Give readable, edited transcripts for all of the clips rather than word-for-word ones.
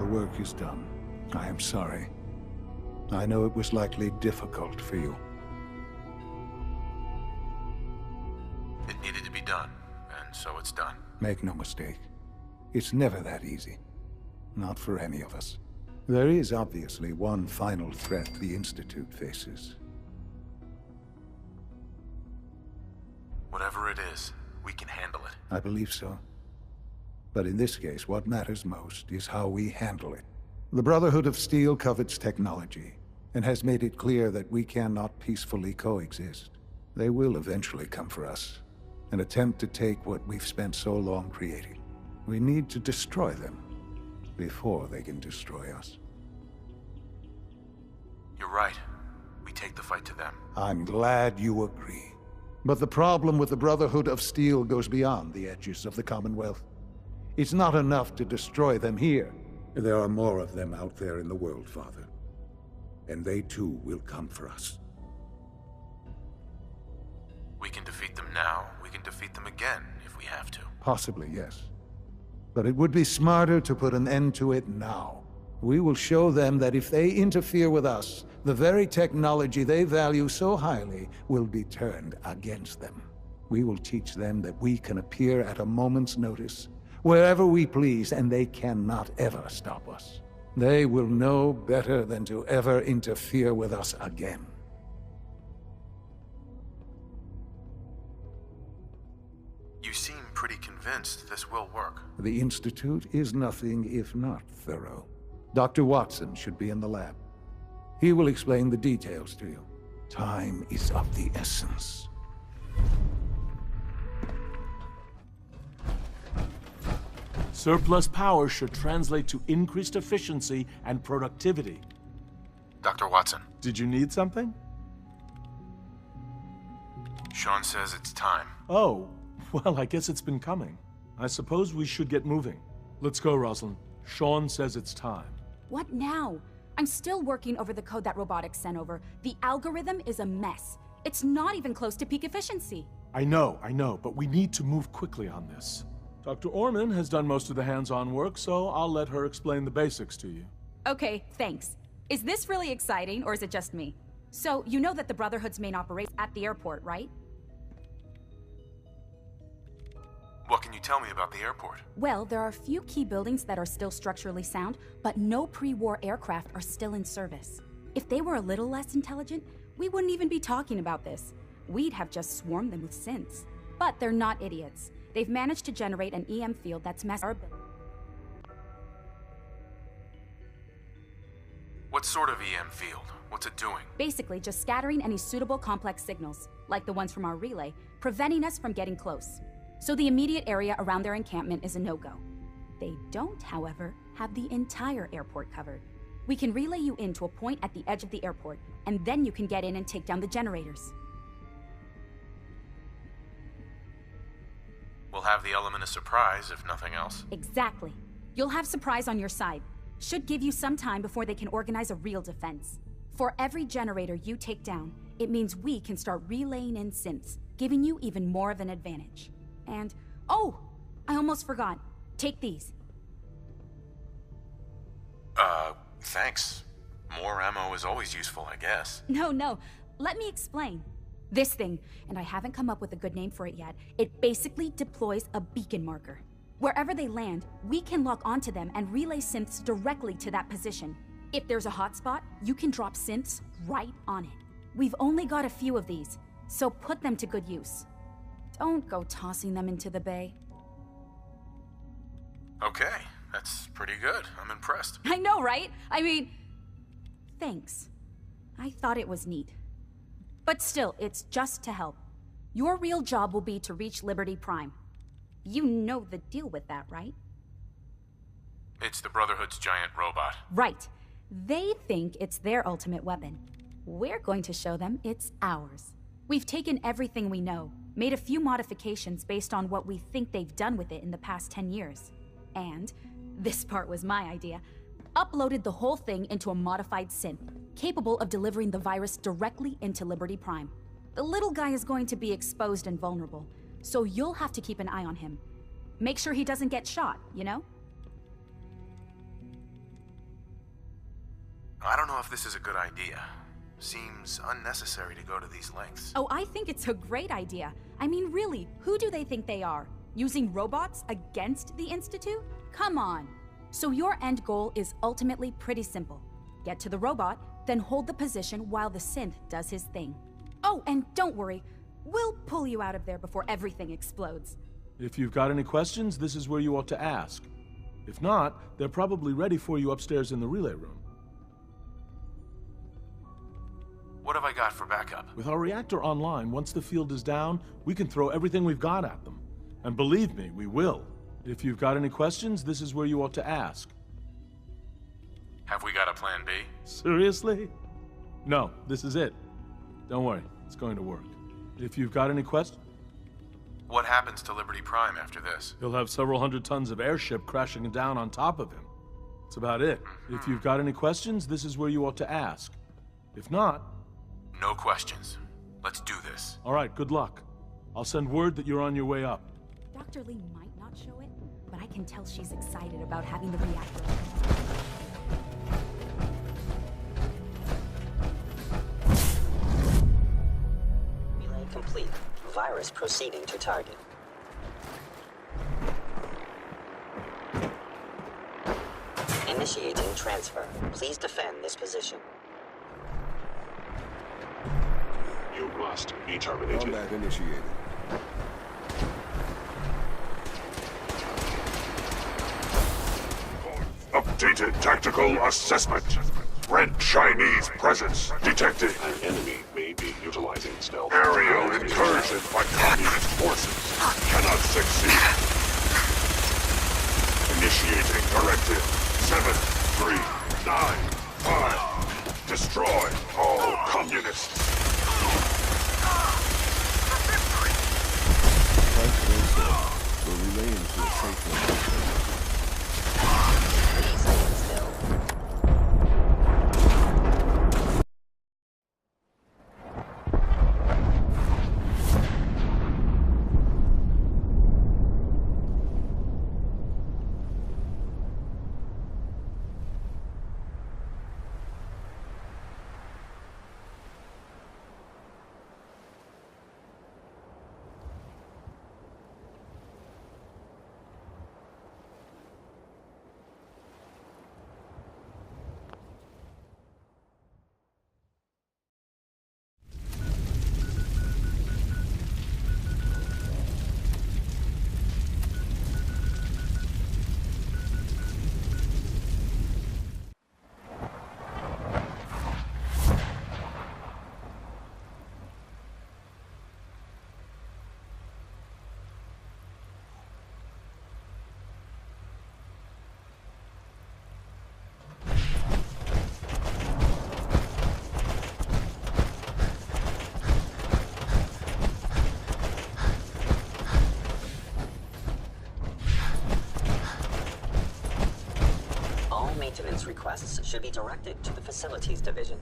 work is done. I am sorry. I know it was likely difficult for you. It needed to be done, and so it's done. Make no mistake. It's never that easy. Not for any of us. There is obviously one final threat the Institute faces. Whatever it is, we can handle it. I believe so. But in this case, what matters most is how we handle it. The Brotherhood of Steel covets technology, and has made it clear that we cannot peacefully coexist. They will eventually come for us, and attempt to take what we've spent so long creating. We need to destroy them before they can destroy us. You're right. We take the fight to them. I'm glad you agree. But the problem with the Brotherhood of Steel goes beyond the edges of the Commonwealth. It's not enough to destroy them here. There are more of them out there in the world, Father. And they too will come for us. We can defeat them now. We can defeat them again if we have to. Possibly, yes. But it would be smarter to put an end to it now. We will show them that if they interfere with us, the very technology they value so highly will be turned against them. We will teach them that we can appear at a moment's notice, wherever we please, and they cannot ever stop us. They will know better than to ever interfere with us again. You seem pretty convinced this will work. The Institute is nothing if not thorough. Dr. Watson should be in the lab. He will explain the details to you. Time is of the essence. Surplus power should translate to increased efficiency and productivity. Dr. Watson. Did you need something? Sean says it's time. Oh, well, I guess it's been coming. I suppose we should get moving. Let's go, Rosalind. Sean says it's time. What now? I'm still working over the code that robotics sent over. The algorithm is a mess. It's not even close to peak efficiency. I know, but we need to move quickly on this. Dr. Orman has done most of the hands-on work, so I'll let her explain the basics to you. Okay, thanks. Is this really exciting, or is it just me? So, you know that the Brotherhood's main operation at the airport, right? What can you tell me about the airport? Well, there are a few key buildings that are still structurally sound, but no pre-war aircraft are still in service. If they were a little less intelligent, we wouldn't even be talking about this. We'd have just swarmed them with synths. But they're not idiots. They've managed to generate an EM field that's messed our ability. What sort of EM field? What's it doing? Basically, just scattering any suitable complex signals, like the ones from our relay, preventing us from getting close. So the immediate area around their encampment is a no-go. They don't, however, have the entire airport covered. We can relay you into a point at the edge of the airport, and then you can get in and take down the generators. We'll have the element of surprise, if nothing else. Exactly. You'll have surprise on your side. Should give you some time before they can organize a real defense. For every generator you take down, it means we can start relaying in synths, giving you even more of an advantage. And, oh, I almost forgot. Take these. Thanks. More ammo is always useful, I guess. No. Let me explain. This thing, and I haven't come up with a good name for it yet, it basically deploys a beacon marker. Wherever they land, we can lock onto them and relay synths directly to that position. If there's a hotspot, you can drop synths right on it. We've only got a few of these, so put them to good use. Don't go tossing them into the bay. Okay, that's pretty good. I'm impressed. I know, right? I mean, thanks. I thought it was neat. But still, it's just to help. Your real job will be to reach Liberty Prime. You know the deal with that, right? It's the Brotherhood's giant robot. Right. They think it's their ultimate weapon. We're going to show them it's ours. We've taken everything we know, made a few modifications based on what we think they've done with it in the past 10 years. And, this part was my idea, uploaded the whole thing into a modified synth, capable of delivering the virus directly into Liberty Prime. The little guy is going to be exposed and vulnerable, so you'll have to keep an eye on him. Make sure he doesn't get shot, you know? I don't know if this is a good idea. Seems unnecessary to go to these lengths. Oh, I think it's a great idea. I mean, really, who do they think they are? Using robots against the Institute? Come on. So your end goal is ultimately pretty simple. Get to the robot, then hold the position while the synth does his thing. Oh, and don't worry. We'll pull you out of there before everything explodes. If you've got any questions, this is where you ought to ask. If not, they're probably ready for you upstairs in the relay room. What have I got for backup? With our reactor online, once the field is down, we can throw everything we've got at them. And believe me, we will. If you've got any questions, this is where you ought to ask. Have we got a plan B? Seriously? No, this is it. Don't worry, it's going to work. If you've got any questions, What happens to Liberty Prime after this? he'll have several hundred tons of airship crashing down on top of him. That's about it. If you've got any questions, this is where you ought to ask. If not, No questions. Let's do this. all right, good luck. I'll send word that you're on your way up. Dr. Lee might not show it, but I can tell she's excited about having the reactor. Relay complete. Virus proceeding to target. Initiating transfer. Please defend this position. You must be terminated. Combat initiated. Updated tactical assessment. Red Chinese presence detected. An enemy may be utilizing stealth. Aerial incursion by communist forces cannot succeed. Initiating directive 7395. Destroy all communists. We're relaying to a safe location. 3 seconds still. All maintenance requests should be directed to the Facilities Division.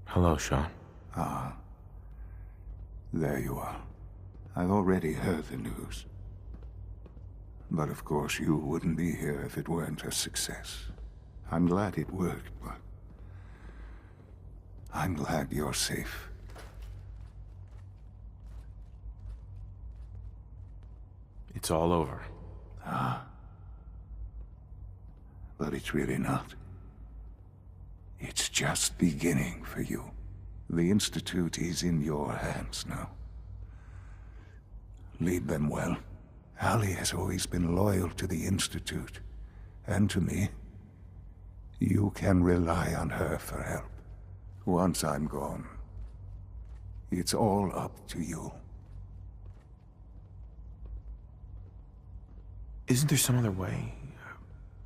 Hello, Sean. There you are. I've already heard the news. But of course you wouldn't be here if it weren't a success. I'm glad it worked, but I'm glad you're safe. It's all over. But it's really not. It's just beginning for you. The Institute is in your hands now. Lead them well. Allie has always been loyal to the Institute, and to me. You can rely on her for help. Once I'm gone, it's all up to you. Isn't there some other way?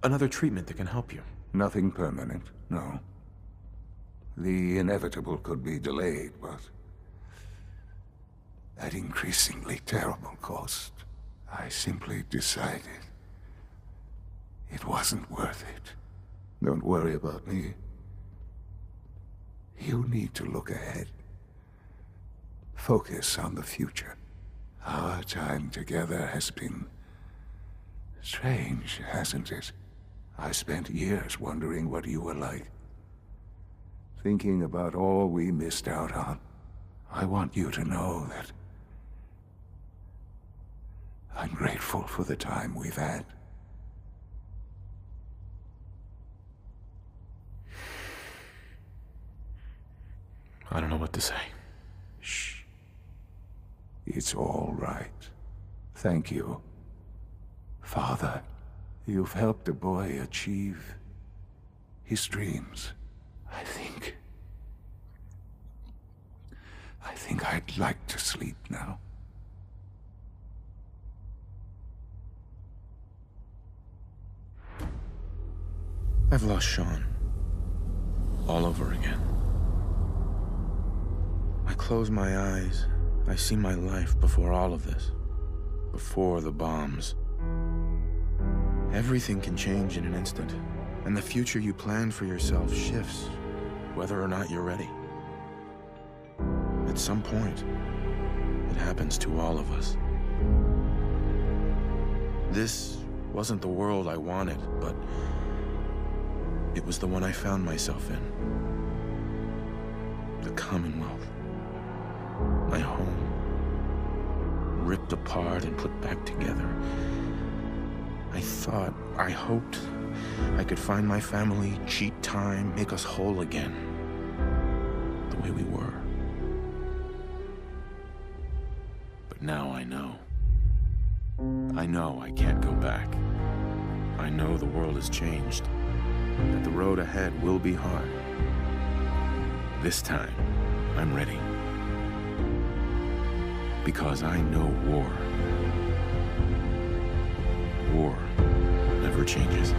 Another treatment that can help you? Nothing permanent, no. The inevitable could be delayed, but at increasingly terrible cost. I simply decided it wasn't worth it. Don't worry about me. You need to look ahead. Focus on the future. Our time together has been strange, hasn't it? I spent years wondering what you were like. Thinking about all we missed out on. I want you to know that I'm grateful for the time we've had. I don't know what to say. Shh. It's all right. Thank you, Father. You've helped a boy achieve his dreams. I think I'd like to sleep now. I've lost Sean. All over again. I close my eyes. I see my life before all of this. Before the bombs. Everything can change in an instant. And the future you plan for yourself shifts, whether or not you're ready. At some point, it happens to all of us. This wasn't the world I wanted, but it was the one I found myself in. The Commonwealth. My home. Ripped apart and put back together. I hoped I could find my family, cheat time, make us whole again. The way we were. But now I know. I know I can't go back. I know the world has changed. That the road ahead will be hard. This time, I'm ready. Because I know war. War never changes.